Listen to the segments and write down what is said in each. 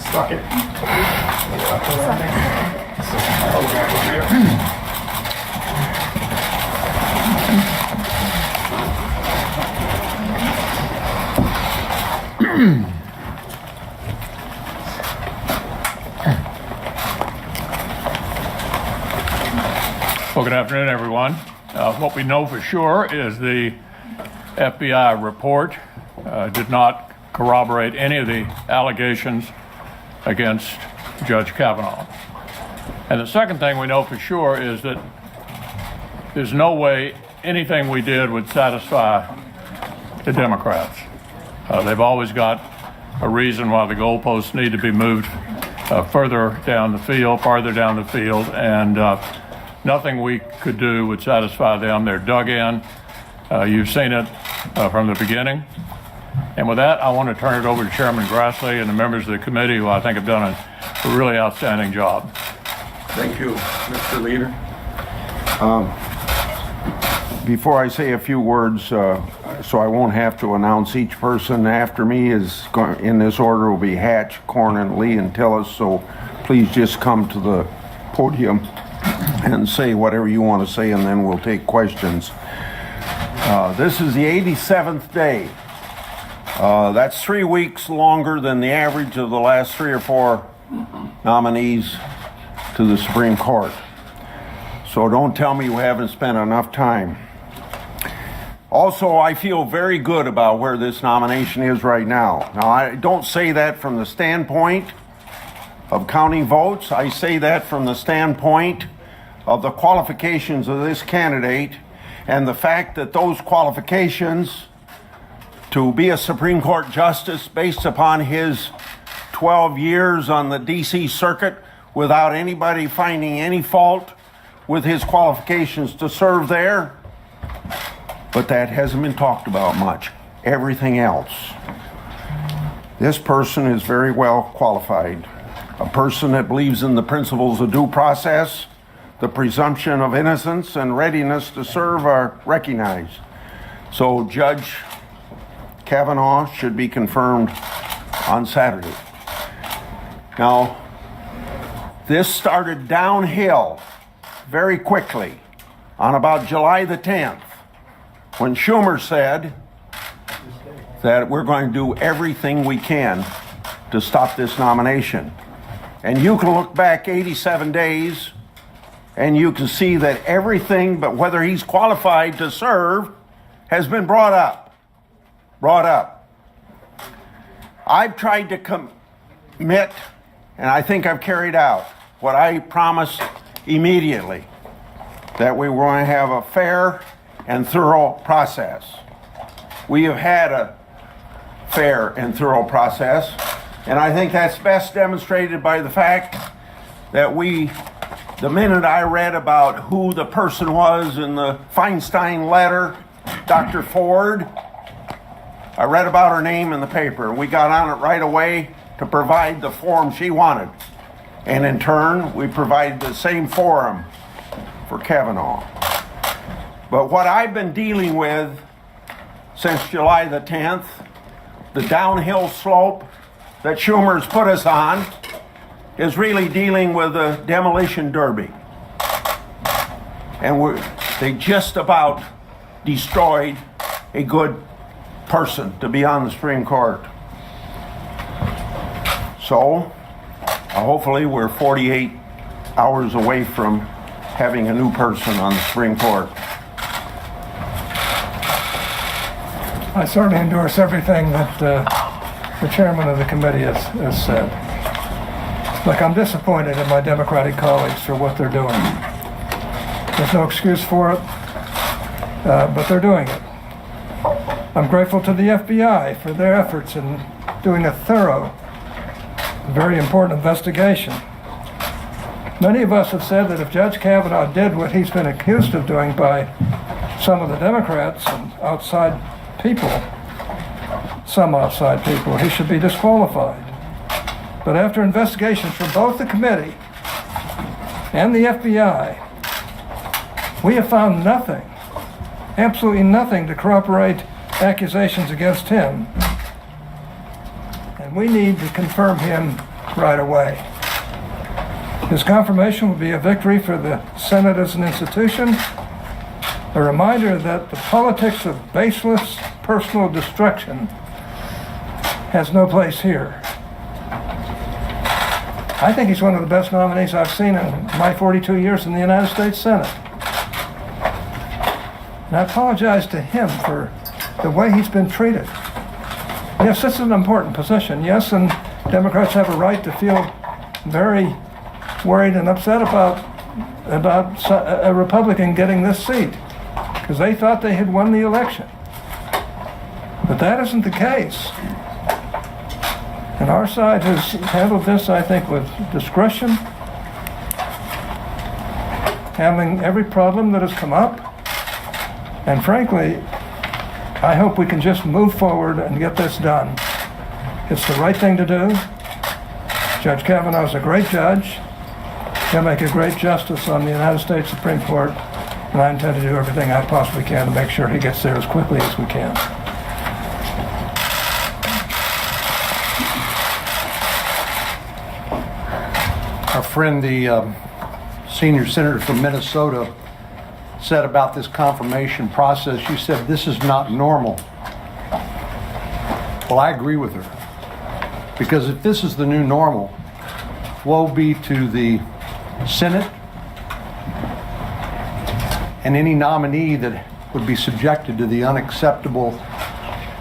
Stuck it. Well, good afternoon, everyone. What we know for sure is the FBI report did not corroborate any of the allegations against Judge Kavanaugh. And the second thing we know for sure is that there's no way anything we did would satisfy the Democrats. They've always got a reason why the goalposts need to be moved farther down the field, and nothing we could do would satisfy them. They're dug in. You've seen it from the beginning. And with that, I want to turn it over to Chairman Grassley and the members of the committee, who I think have done a really outstanding job. Thank you, Mr. Leader. Before I say a few words, so I won't have to announce each person after me, is in this order will be Hatch, Cornyn, Lee, and Tillis. So please just come to the podium and say whatever you want to say, and then we'll take questions. This is the 87th day. That's 3 weeks longer than the average of the last 3 or 4 nominees to the Supreme Court. So don't tell me you haven't spent enough time. Also, I feel very good about where this nomination is right now. Now, I don't say that from the standpoint of counting votes. I say that from the standpoint of the qualifications of this candidate and the fact that those qualifications to be a Supreme Court justice based upon his 12 years on the D.C. Circuit without anybody finding any fault with his qualifications to serve there. But that hasn't been talked about much. Everything else. This person is very well qualified. A person that believes in the principles of due process, the presumption of innocence, and readiness to serve are recognized. So Judge Kavanaugh should be confirmed on Saturday. Now, this started downhill very quickly on about July the 10th, when Schumer said that we're going to do everything we can to stop this nomination. And you can look back 87 days and you can see that everything but whether he's qualified to serve has been brought up. I've tried to commit, and I think I've carried out what I promised immediately, that we were going to have a fair and thorough process. We have had a fair and thorough process, and I think that's best demonstrated by the fact that the minute I read about who the person was in the Feinstein letter, Dr. Ford, I read about her name in the paper, and we got on it right away to provide the forum she wanted. And in turn, we provided the same forum for Kavanaugh. But what I've been dealing with since July the 10th, the downhill slope that Schumer's put us on, is really dealing with the demolition derby. And they just about destroyed a good person to be on the Supreme Court. So, hopefully we're 48 hours away from having a new person on the Supreme Court. I certainly endorse everything that the chairman of the committee has said. Look, I'm disappointed in my Democratic colleagues for what they're doing. There's no excuse for it, but they're doing it. I'm grateful to the FBI for their efforts in doing a thorough, very important investigation. Many of us have said that if Judge Kavanaugh did what he's been accused of doing by some of the Democrats and outside people, some outside people, he should be disqualified. But after investigations from both the committee and the FBI, we have found nothing, absolutely nothing to corroborate accusations against him. And we need to confirm him right away. His confirmation will be a victory for the Senate as an institution, a reminder that the politics of baseless personal destruction has no place here. I think he's one of the best nominees I've seen in my 42 years in the United States Senate. And I apologize to him for the way he's been treated. Yes, this is an important position. Yes, and Democrats have a right to feel very worried and upset about a Republican getting this seat, because they thought they had won the election. But that isn't the case. And our side has handled this, I think, with discretion, handling every problem that has come up. And frankly, I hope we can just move forward and get this done. It's the right thing to do. Judge Kavanaugh is a great judge. He'll make a great justice on the United States Supreme Court, and I intend to do everything I possibly can to make sure he gets there as quickly as we can. Our friend, the senior senator from Minnesota, said about this confirmation process, she said, "This is not normal." Well, I agree with her. Because if this is the new normal, woe be to the Senate and any nominee that would be subjected to the unacceptable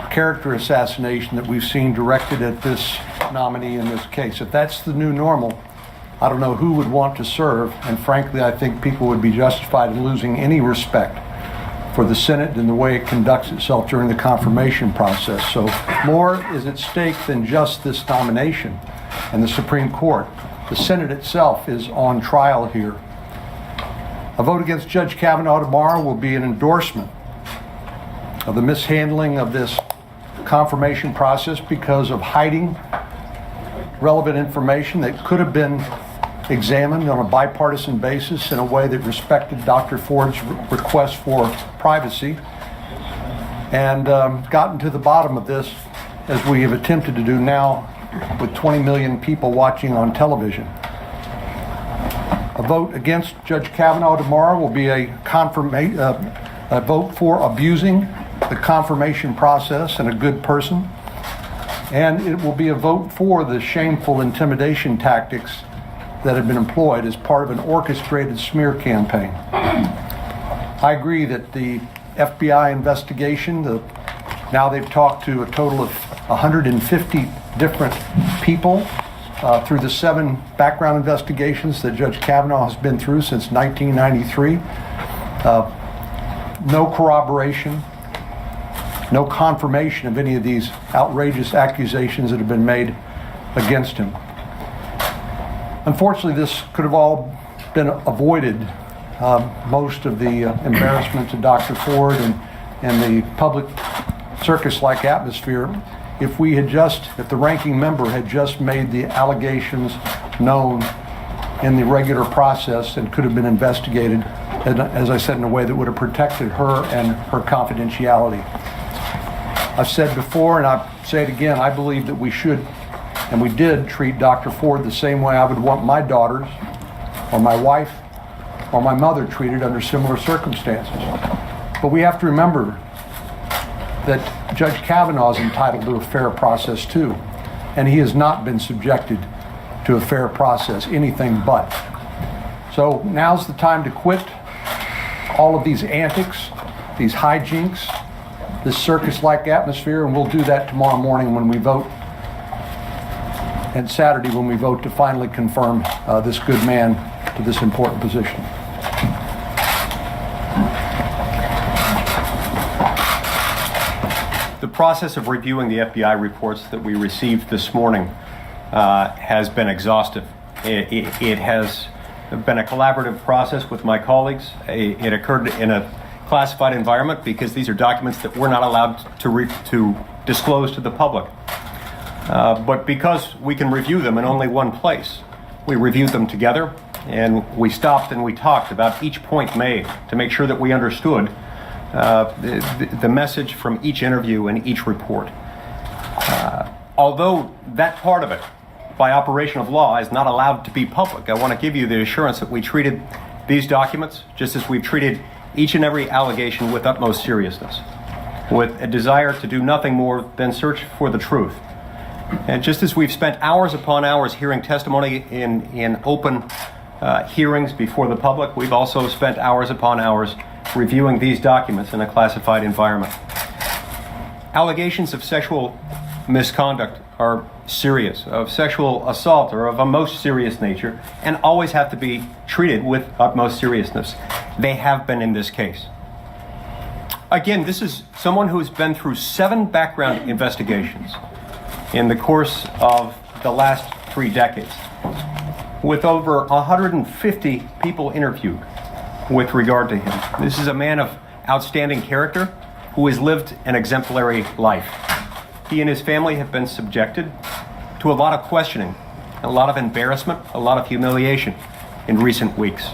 character assassination that we've seen directed at this nominee in this case. If that's the new normal, I don't know who would want to serve, and frankly, I think people would be justified in losing any respect for the Senate and the way it conducts itself during the confirmation process. So more is at stake than just this nomination and the Supreme Court. The Senate itself is on trial here. A vote against Judge Kavanaugh tomorrow will be an endorsement of the mishandling of this confirmation process because of hiding relevant information that could have been examined on a bipartisan basis in a way that respected Dr. Ford's request for privacy, and gotten to the bottom of this, as we have attempted to do now with 20 million people watching on television. A vote against Judge Kavanaugh tomorrow will be a vote for abusing the confirmation process and a good person, and it will be a vote for the shameful intimidation tactics that have been employed as part of an orchestrated smear campaign. I agree that the FBI investigation, now they've talked to a total of 150 different people through the 7 background investigations that Judge Kavanaugh has been through since 1993. No corroboration, no confirmation of any of these outrageous accusations that have been made against him. Unfortunately, this could have all been avoided, most of the embarrassment to Dr. Ford and the public circus-like atmosphere, if the ranking member had just made the allegations known in the regular process and could have been investigated, as I said, in a way that would have protected her and her confidentiality. I've said before, and I say it again, I believe that we should, and we did, treat Dr. Ford the same way I would want my daughters or my wife or my mother treated under similar circumstances. But we have to remember that Judge Kavanaugh is entitled to a fair process too, and he has not been subjected to a fair process, anything but. So now's the time to quit all of these antics, these hijinks, this circus-like atmosphere, and we'll do that tomorrow morning when we vote, and Saturday when we vote to finally confirm this good man to this important position. The process of reviewing the FBI reports that we received this morning has been exhaustive. It has been a collaborative process with my colleagues. It occurred in a classified environment because these are documents that we're not allowed to disclose to the public. But because we can review them in only one place, we reviewed them together, and we stopped and we talked about each point made to make sure that we understood the message from each interview and each report. Although that part of it by operation of law, is not allowed to be public. I want to give you the assurance that we treated these documents just as we've treated each and every allegation with utmost seriousness, with a desire to do nothing more than search for the truth. And just as we've spent hours upon hours hearing testimony in open hearings before the public, we've also spent hours upon hours reviewing these documents in a classified environment. Allegations of sexual misconduct are serious, of sexual assault are of a most serious nature, and always have to be treated with utmost seriousness. They have been in this case. Again, this is someone who's been through 7 background investigations in the course of the last 3 decades, with over 150 people interviewed with regard to him. This is a man of outstanding character who has lived an exemplary life. He and his family have been subjected to a lot of questioning, a lot of embarrassment, a lot of humiliation in recent weeks.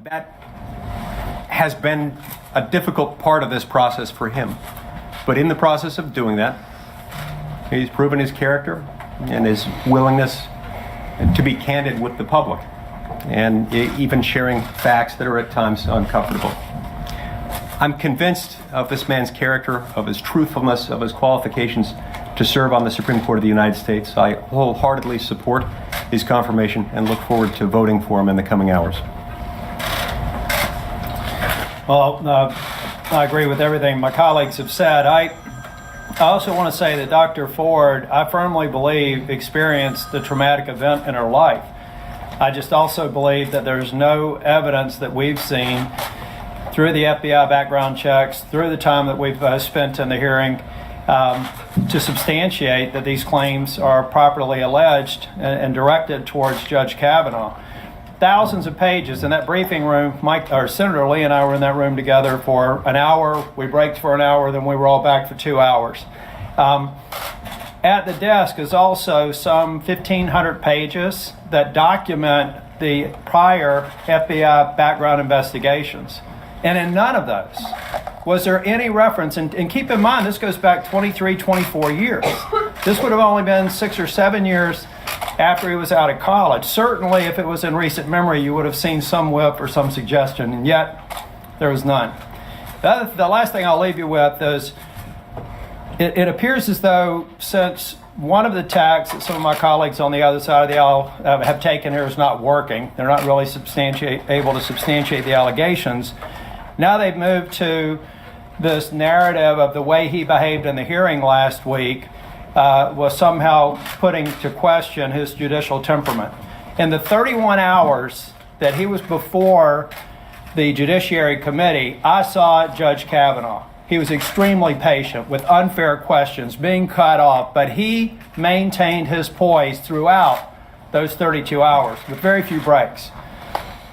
That has been a difficult part of this process for him. But in the process of doing that, he's proven his character and his willingness to be candid with the public, and even sharing facts that are at times uncomfortable. I'm convinced of this man's character, of his truthfulness, of his qualifications to serve on the Supreme Court of the United States. I wholeheartedly support his confirmation and look forward to voting for him in the coming hours. Well, I agree with everything my colleagues have said. I also want to say that Dr. Ford, I firmly believe, experienced a traumatic event in her life. I just also believe that there's no evidence that we've seen through the FBI background checks, through the time that we've spent in the hearing, to substantiate that these claims are properly alleged and directed towards Judge Kavanaugh. Thousands of pages in that briefing room. Senator Lee and I were in that room together for an hour. We braked for an hour, then we were all back for 2 hours. At the desk is also some 1,500 pages that document the prior FBI background investigations. And in none of those was there any reference, and keep in mind, this goes back 23, 24 years. This would have only been 6 or 7 years after he was out of college. Certainly, if it was in recent memory, you would have seen some whip or some suggestion, and yet there was none. The last thing I'll leave you with is, it appears as though since one of the tacks that some of my colleagues on the other side of the aisle have taken here is not working, they're not really able to substantiate the allegations. Now they've moved to this narrative of the way he behaved in the hearing last week was somehow putting to question his judicial temperament. In the 31 hours that he was before the Judiciary Committee, I saw Judge Kavanaugh. He was extremely patient with unfair questions being cut off, but he maintained his poise throughout those 32 hours with very few breaks.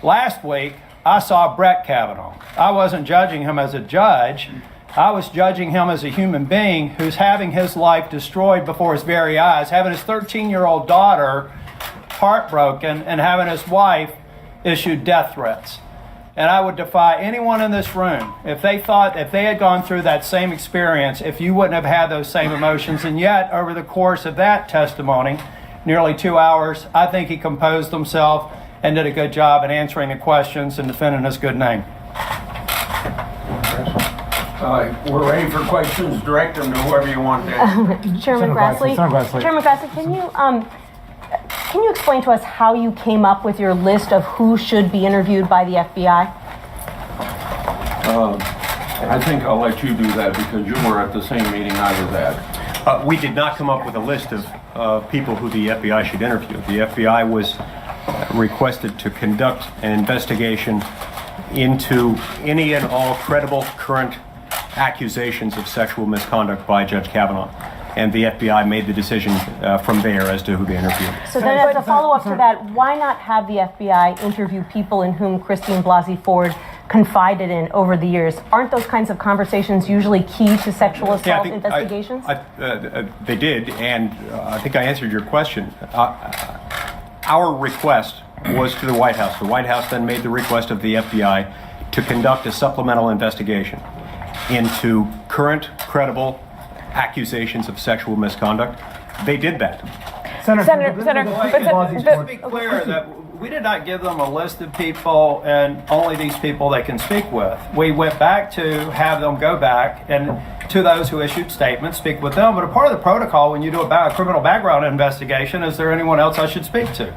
Last week, I saw Brett Kavanaugh. I wasn't judging him as a judge. I was judging him as a human being who's having his life destroyed before his very eyes, having his 13-year-old daughter heartbroken, and having his wife issued death threats. And I would defy anyone in this room, if they had gone through that same experience, if you wouldn't have had those same emotions. And yet, over the course of that testimony, nearly 2 hours, I think he composed himself and did a good job in answering the questions and defending his good name. We're ready for questions. Direct them to whoever you want to. Chairman Grassley, can you explain to us how you came up with your list of who should be interviewed by the FBI? I think I'll let you do that because you were at the same meeting I was at. We did not come up with a list of people who the FBI should interview. The FBI was requested to conduct an investigation into any and all credible current accusations of sexual misconduct by Judge Kavanaugh. And the FBI made the decision from there as to who to interview. So then as a follow-up to that, why not have the FBI interview people in whom Christine Blasey Ford confided in over the years? Aren't those kinds of conversations usually key to sexual assault investigations? They did, and I think I answered your question. Our request was to the White House. The White House then made the request of the FBI to conduct a supplemental investigation into current, credible accusations of sexual misconduct They did that. Senator, Just to be clear, that we did not give them a list of people and only these people they can speak with. We went back to have them go back and to those who issued statements, speak with them. But a part of the protocol when you do a criminal background investigation, is there anyone else I should speak to?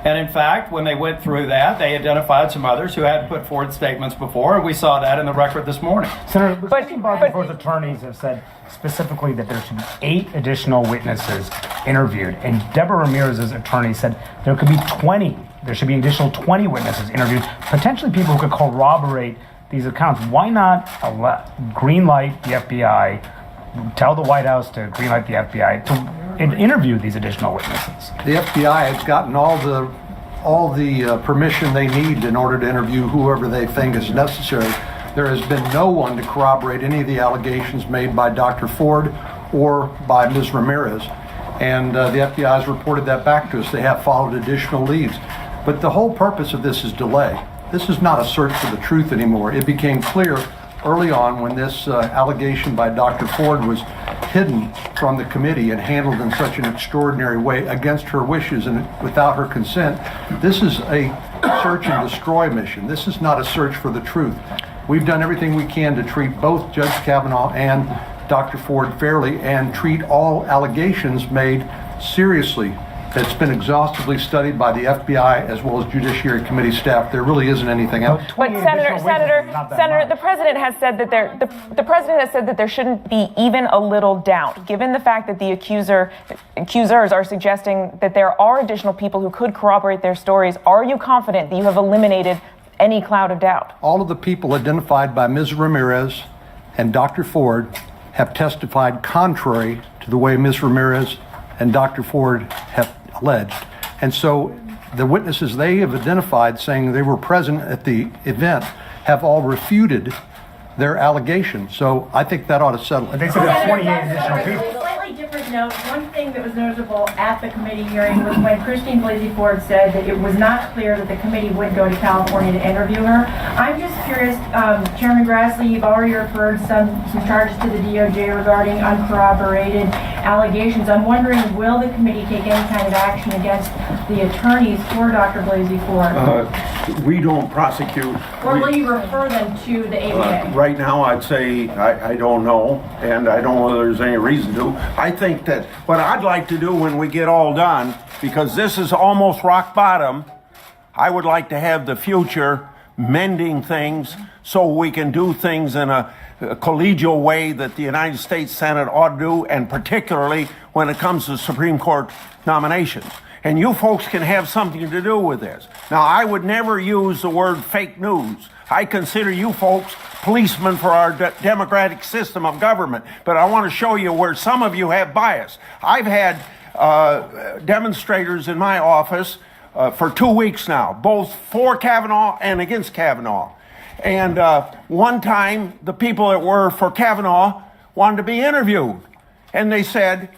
And in fact, when they went through that, they identified some others who had put forward statements before, and we saw that in the record this morning. Senator, both attorneys have said specifically that there should be 8 additional witnesses interviewed, and Deborah Ramirez's attorney said there could be 20. There should be additional 20 witnesses interviewed, potentially people who could corroborate these accounts. Why not green light the FBI, tell the White House to green light the FBI to interview these additional witnesses? The FBI has gotten all the permission they need in order to interview whoever they think is necessary. There has been no one to corroborate any of the allegations made by Dr. Ford or by Ms. Ramirez. And the FBI has reported that back to us. They have followed additional leads. But the whole purpose of this is delay. This is not a search for the truth anymore. It became clear early on when this allegation by Dr. Ford was hidden from the committee and handled in such an extraordinary way against her wishes and without her consent. This is a search and destroy mission. This is not a search for the truth. We've done everything we can to treat both Judge Kavanaugh and Dr. Ford fairly and treat all allegations made seriously. It's been exhaustively studied by the FBI as well as Judiciary Committee staff. There really isn't anything else. But Senator, the president has said that the president has said that there shouldn't be even a little doubt, given the fact that the accusers are suggesting that there are additional people who could corroborate their stories. Are you confident that you have eliminated any cloud of doubt? All of the people identified by Ms. Ramirez and Dr. Ford have testified contrary to the way Ms. Ramirez and Dr. Ford have alleged. And so the witnesses they have identified saying they were present at the event have all refuted their allegations. So I think that ought to settle it. They said there's 28 additional people. Slightly different note. One thing that was noticeable at the committee hearing was when Christine Blasey Ford said that it was not clear that the committee would go to California to interview her. I'm just curious, Chairman Grassley, you've already referred some charges to the DOJ regarding uncorroborated allegations. I'm wondering, will the committee take any kind of action against the attorneys for Dr. Blasey Ford? We don't prosecute. Or will you refer them to the ABA? Right now, I'd say I don't know, and I don't know whether there's any reason to. I think that what I'd like to do when we get all done, because this is almost rock bottom, I would like to have the future mending things so we can do things in a collegial way that the United States Senate ought to do, and particularly when it comes to Supreme Court nominations. And you folks can have something to do with this. Now, I would never use the word fake news. I consider you folks policemen for our democratic system of government. But I want to show you where some of you have bias. I've had demonstrators in my office for 2 weeks now, both for Kavanaugh and against Kavanaugh. And one time, the people that were for Kavanaugh wanted to be interviewed. And they said,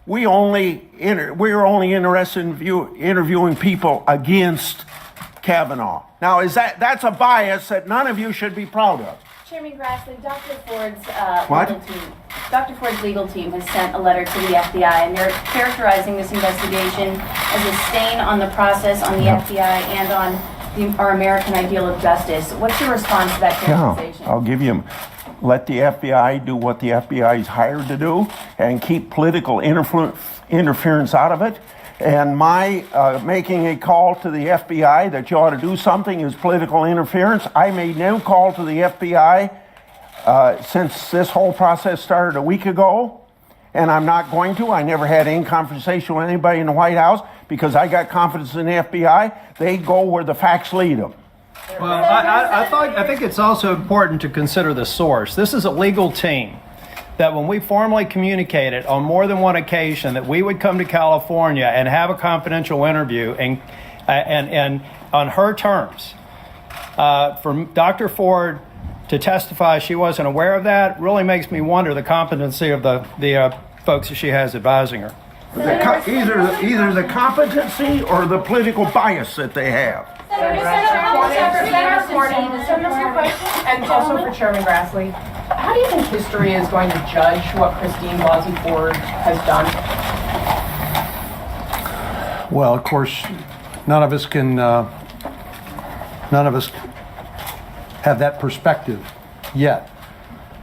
we're only interested in interviewing people against Kavanaugh. Now, that's a bias that none of you should be proud of. Chairman Grassley, Dr. Ford's legal team has sent a letter to the FBI, and they're characterizing this investigation as a stain on the process, on the FBI, and on our American ideal of justice. What's your response to that characterization? I'll give you. Let the FBI do what the FBI is hired to do and keep political interference out of it. And my making a call to the FBI that you ought to do something is political interference. I made no call to the FBI since this whole process started a week ago, and I'm not going to. I never had any conversation with anybody in the White House because I got confidence in the FBI. They go where the facts lead them. Well, I think it's also important to consider the source. This is a legal team that when we formally communicated on more than one occasion that we would come to California and have a confidential interview and on her terms, for Dr. Ford to testify she wasn't aware of that really makes me wonder the competency of the folks that she has advising her. Either the competency or the political bias that they have. And also for Chairman Grassley, how do you think history is going to judge what Christine Blasey Ford has done? Well, of course, none of us have that perspective yet.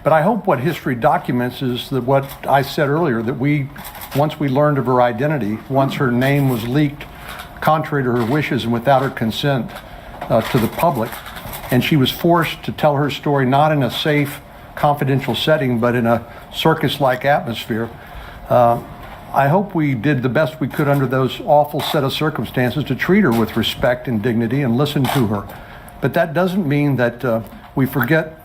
But I hope what history documents is that what I said earlier, that once we learned of her identity, once her name was leaked contrary to her wishes and without her consent to the public, and she was forced to tell her story not in a safe, confidential setting, but in a circus-like atmosphere, I hope we did the best we could under those awful set of circumstances to treat her with respect and dignity and listen to her. But that doesn't mean that we forget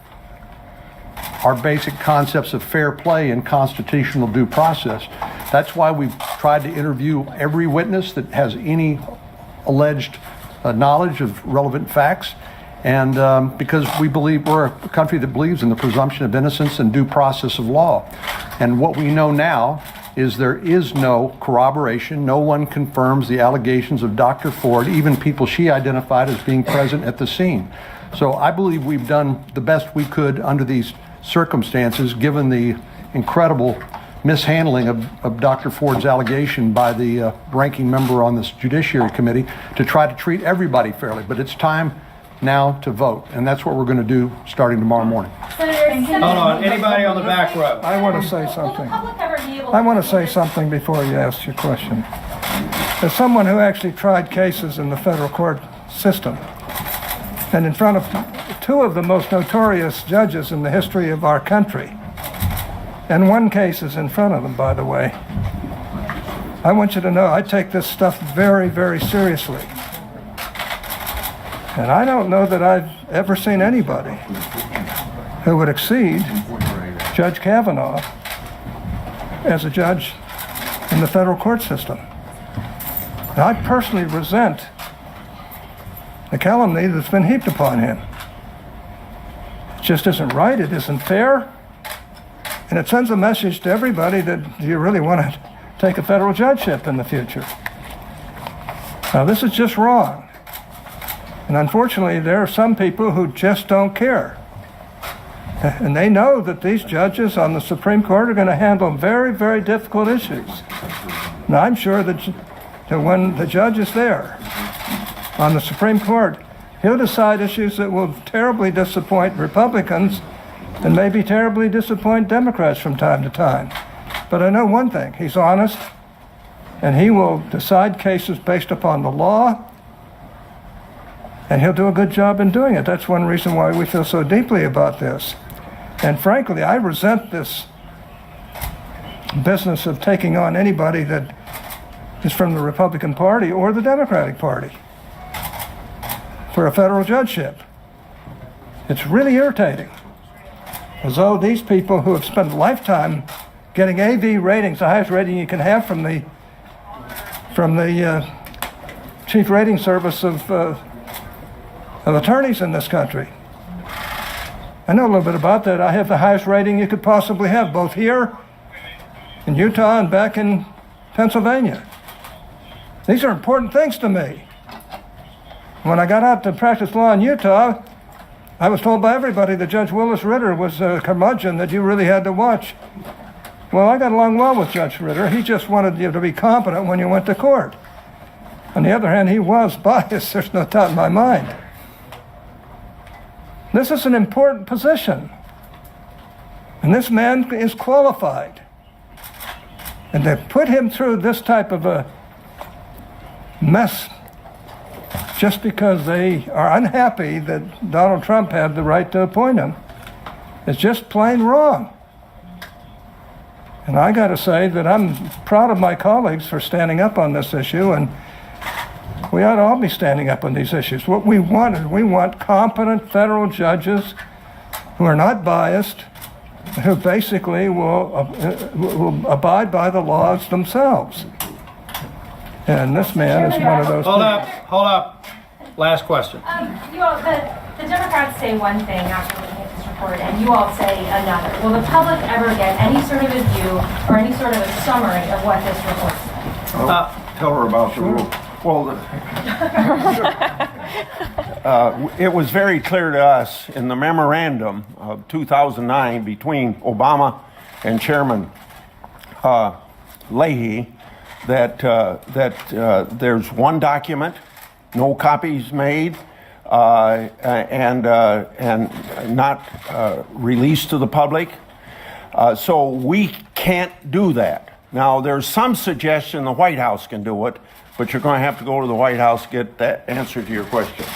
our basic concepts of fair play and constitutional due process. That's why we've tried to interview every witness that has any alleged knowledge of relevant facts. And because we believe we're a country that believes in the presumption of innocence and due process of law. And what we know now is there is no corroboration. No one confirms the allegations of Dr. Ford, even people she identified as being present at the scene. So I believe we've done the best we could under these circumstances, given the incredible mishandling of Dr. Ford's allegation by the ranking member on this Judiciary Committee, to try to treat everybody fairly. But it's time now to vote, and that's what we're going to do starting tomorrow morning. Hold on, anybody on the back row? I want to say something. I want to say something before you ask your question. As someone who actually tried cases in the federal court system, and in front of two of the most notorious judges in the history of our country, and one case is in front of them, by the way, I want you to know I take this stuff very, very seriously. And I don't know that I've ever seen anybody who would exceed Judge Kavanaugh as a judge in the federal court system. And I personally resent the calumny that's been heaped upon him. It just isn't right, it isn't fair, and it sends a message to everybody that do you really want to take a federal judgeship in the future? Now, this is just wrong. And unfortunately, there are some people who just don't care. And they know that these judges on the Supreme Court are going to handle very, very difficult issues. Now, I'm sure that when the judge is there on the Supreme Court, he'll decide issues that will terribly disappoint Republicans and maybe terribly disappoint Democrats from time to time. But I know one thing, he's honest, and he will decide cases based upon the law, and he'll do a good job in doing it. That's one reason why we feel so deeply about this. And frankly, I resent this business of taking on anybody that is from the Republican Party or the Democratic Party for a federal judgeship. It's really irritating. As though these people who have spent a lifetime getting AV ratings, the highest rating you can have from the Chief Rating Service of attorneys in this country. I know a little bit about that. I have the highest rating you could possibly have, both here in Utah and back in Pennsylvania. These are important things to me. When I got out to practice law in Utah, I was told by everybody that Judge Willis Ritter was a curmudgeon that you really had to watch. Well, I got along well with Judge Ritter. He just wanted you to be competent when you went to court. On the other hand, he was biased, there's no doubt in my mind. This is an important position. And this man is qualified. And to put him through this type of a mess just because they are unhappy that Donald Trump had the right to appoint him is just plain wrong. And I got to say that I'm proud of my colleagues for standing up on this issue, and we ought to all be standing up on these issues. What we want is we want competent federal judges who are not biased, who basically will abide by the laws themselves. And this man is one of those people. Hold up. Last question. You all, the Democrats say one thing after looking at this report, and you all say another. Will the public ever get any sort of a view or any sort of a summary of what this report says? Tell her about the rule. Well, it was very clear to us in the memorandum of 2009 between Obama and Chairman Leahy that there's one document, no copies made, and not released to the public. So we can't do that. Now, there's some suggestion the White House can do it, but you're going to have to go to the White House to get that answer to your question.